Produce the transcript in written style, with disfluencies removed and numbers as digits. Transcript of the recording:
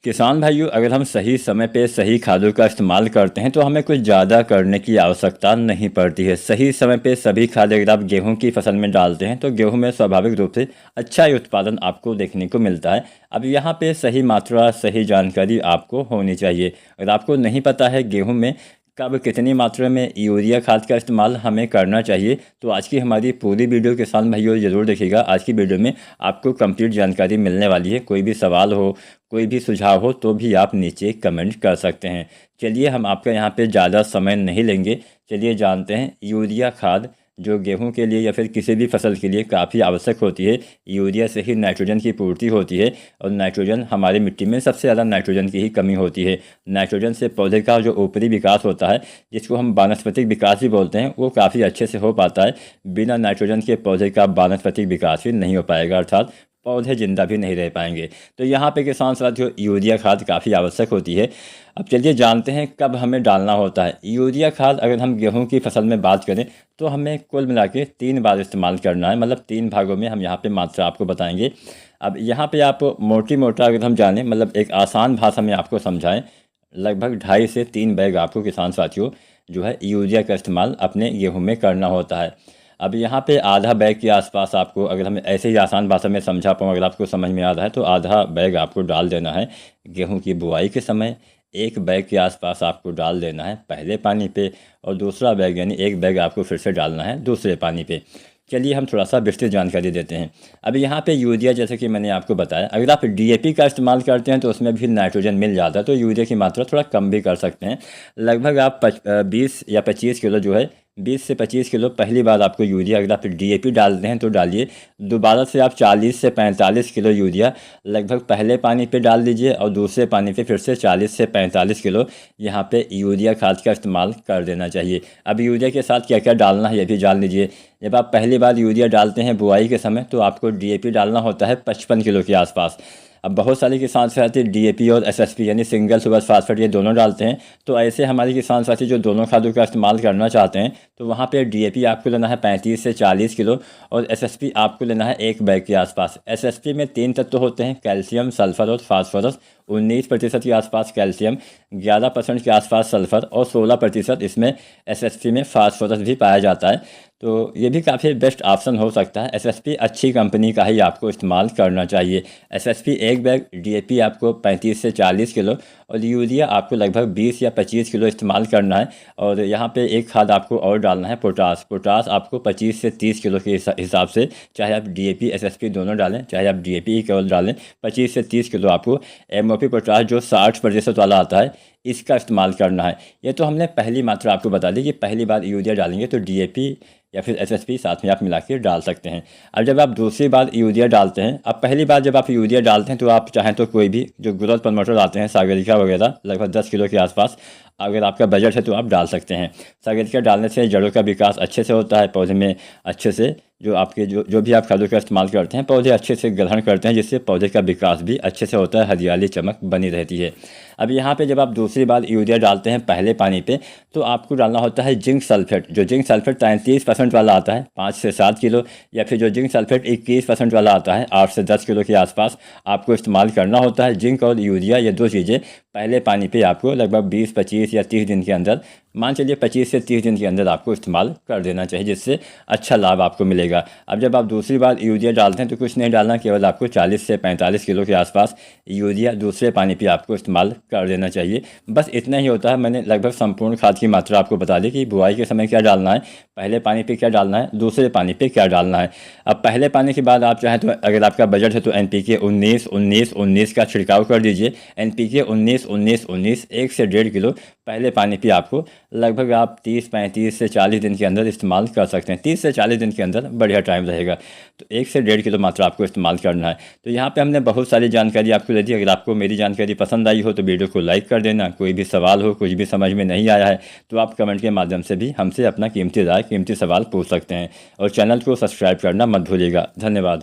किसान भाइयों, अगर हम सही समय पे सही खादों का इस्तेमाल करते हैं तो हमें कुछ ज़्यादा करने की आवश्यकता नहीं पड़ती है। सही समय पे सभी खाद अगर आप गेहूं की फसल में डालते हैं तो गेहूं में स्वाभाविक रूप से अच्छा ही उत्पादन आपको देखने को मिलता है। अब यहाँ पे सही मात्रा, सही जानकारी आपको होनी चाहिए। अगर आपको नहीं पता है गेहूँ में कब कितनी मात्रा में यूरिया खाद का इस्तेमाल हमें करना चाहिए, तो आज की हमारी पूरी वीडियो किसान भाइयों ज़रूर देखिएगा। आज की वीडियो में आपको कंप्लीट जानकारी मिलने वाली है। कोई भी सवाल हो, कोई भी सुझाव हो तो भी आप नीचे कमेंट कर सकते हैं। चलिए, हम आपका यहाँ पे ज़्यादा समय नहीं लेंगे। चलिए जानते हैं यूरिया खाद जो गेहूं के लिए या फिर किसी भी फसल के लिए काफ़ी आवश्यक होती है। यूरिया से ही नाइट्रोजन की पूर्ति होती है और नाइट्रोजन हमारी मिट्टी में सबसे ज़्यादा नाइट्रोजन की ही कमी होती है। नाइट्रोजन से पौधे का जो ऊपरी विकास होता है, जिसको हम वानस्पतिक विकास भी बोलते हैं, वो काफ़ी अच्छे से हो पाता है। बिना नाइट्रोजन के पौधे का वानस्पतिक विकास भी नहीं हो पाएगा, अर्थात पौधे जिंदा भी नहीं रह पाएंगे। तो यहाँ पे किसान साथियों यूरिया खाद काफ़ी आवश्यक होती है। अब चलिए जानते हैं कब हमें डालना होता है यूरिया खाद। अगर हम गेहूं की फसल में बात करें तो हमें कुल मिला के 3 बार इस्तेमाल करना है, मतलब 3 भागों में हम यहाँ पे मात्रा आपको बताएंगे। अब यहाँ पे आप मोटा अगर हम जानें, मतलब एक आसान भाषा में आपको समझाएं, लगभग 2.5 से 3 बैग आपको किसान साथियों जो है यूरिया का इस्तेमाल अपने गेहूँ में करना होता है। अब यहाँ पे आधा बैग के आसपास आपको, अगर हम ऐसे ही आसान भाषा में समझा पाऊँ, अगर आपको समझ में आ रहा है, तो आधा बैग आपको डाल देना है गेहूं की बुआई के समय। 1 बैग के आसपास आपको डाल देना है पहले पानी पे, और दूसरा बैग यानी 1 बैग आपको फिर से डालना है दूसरे पानी पे। चलिए हम थोड़ा सा विस्तृत जानकारी देते हैं। अब यहाँ पे यूरिया, जैसे कि मैंने आपको बताया, अगर आप डीएपी का इस्तेमाल करते हैं तो उसमें भी नाइट्रोजन मिल जाता है, तो यूरिया की मात्रा थोड़ा कम भी कर सकते हैं। लगभग आप 20 या 25 किलो जो है, 20 से 25 किलो पहली बार आपको यूरिया, अगर आप डीएपी डालते हैं तो डालिए। दोबारा से आप 40 से 45 किलो यूरिया लगभग पहले पानी पे डाल दीजिए, और दूसरे पानी पे फिर से 40 से 45 किलो यहाँ पे यूरिया खाद का इस्तेमाल कर देना चाहिए। अब यूरिया के साथ क्या क्या डालना है ये भी जान लीजिए। जब आप पहली बार यूरिया डालते हैं बुआई के समय, तो आपको डीएपी डालना होता है 55 किलो के आसपास। अब बहुत सारे किसान साथी डीएपी और एसएसपी यानी सिंगल सुपर फास्फेट ये दोनों डालते हैं। तो ऐसे हमारे किसान साथी जो दोनों खादों का इस्तेमाल करना चाहते हैं, तो वहाँ पे डीएपी आपको लेना है 35 से 40 किलो, और एसएसपी आपको लेना है 1 बैग के आसपास। एसएसपी में 3 तत्व होते हैं, कैल्शियम, सल्फर और फास्फोरस। 19% के आसपास कैल्शियम, 11% के आसपास सल्फर, और 16% इसमें एसएसपी में फास्फोरस भी पाया जाता है। तो ये भी काफ़ी बेस्ट ऑप्शन हो सकता है। एसएसपी अच्छी कंपनी का ही आपको इस्तेमाल करना चाहिए। एसएसपी 1 बैग, डीएपी आपको 35 से 40 किलो, और यूरिया आपको लगभग 20 या 25 किलो इस्तेमाल करना है। और यहाँ पे एक खाद आपको और डालना है, पोटास। पोटास आपको 25 से 30 किलो के हिसाब से, चाहे आप डीएपी एसएसपी दोनों डालें, चाहे आप डीएपी ही केवल डालें, 25 से 30 किलो आपको एमओपी पोटास जो 60% वाला आता है, इसका इस्तेमाल करना है। ये तो हमने पहली मात्रा आपको बता दी कि पहली बार यूरिया डालेंगे तो डीएपी या फिर एसएसपी साथ में आप मिला के डाल सकते हैं। अब जब आप दूसरी बार यूरिया डालते हैं, अब पहली बार जब आप यूरिया डालते हैं तो आप चाहें तो कोई भी जो ग्रोथ प्रमोटर आते हैं, सागरिका वगैरह, लगभग 10 किलो के आसपास, अगर आपका बजट है तो आप डाल सकते हैं। सागरिका डालने से जड़ों का विकास अच्छे से होता है, पौधे में अच्छे से जो आपके जो भी आप खादों का इस्तेमाल करते हैं, पौधे अच्छे से ग्रहण करते हैं, जिससे पौधे का विकास भी अच्छे से होता है, हरियाली चमक बनी रहती है। अब यहाँ पे जब आप दूसरी बार यूरिया डालते हैं पहले पानी पे, तो आपको डालना होता है जिंक सल्फेट। जो जिंक सल्फेट 33% वाला आता है, 5 से 7 किलो, या फिर जो जिंक सल्फेट 21% वाला आता है, 8 से 10 किलो के आसपास आपको इस्तेमाल करना होता है। जिंक और यूरिया ये दो चीज़ें पहले पानी पे आपको लगभग 20, 25 या 30 दिन के अंदर, मान चलिए 25 से 30 दिन के अंदर आपको इस्तेमाल कर देना चाहिए, जिससे अच्छा लाभ आपको मिलेगा। अब जब आप दूसरी बार यूरिया डालते हैं तो कुछ नहीं डालना, केवल आपको 40 से 45 किलो के आसपास यूरिया दूसरे पानी पे आपको इस्तेमाल कर देना चाहिए। बस इतना ही होता है। मैंने लगभग संपूर्ण खाद की मात्रा आपको बता दी कि बुआई के समय क्या डालना है, पहले पानी पे क्या डालना है, दूसरे पानी पे क्या डालना है। अब पहले पानी के बाद आप चाहें तो, अगर आपका बजट है तो एनपीके 19-19-19 का छिड़काव कर दीजिए। एनपीके 19-19-19 1 से 1.5 किलो पहले पानी पे आपको लगभग आप 30-35 से 40 दिन के अंदर इस्तेमाल कर सकते हैं। 30 से 40 दिन के अंदर बढ़िया टाइम रहेगा। तो 1 से 1.5 किलो मात्रा आपको इस्तेमाल करना है। तो यहाँ पे हमने बहुत सारी जानकारी आपको दे दी। अगर आपको मेरी जानकारी पसंद आई हो तो वीडियो को लाइक कर देना। कोई भी सवाल हो, कुछ भी समझ में नहीं आया है, तो आप कमेंट के माध्यम से भी हमसे अपना कीमती राय, कीमती सवाल पूछ सकते हैं। और चैनल को सब्सक्राइब करना मत भूलिएगा। धन्यवाद।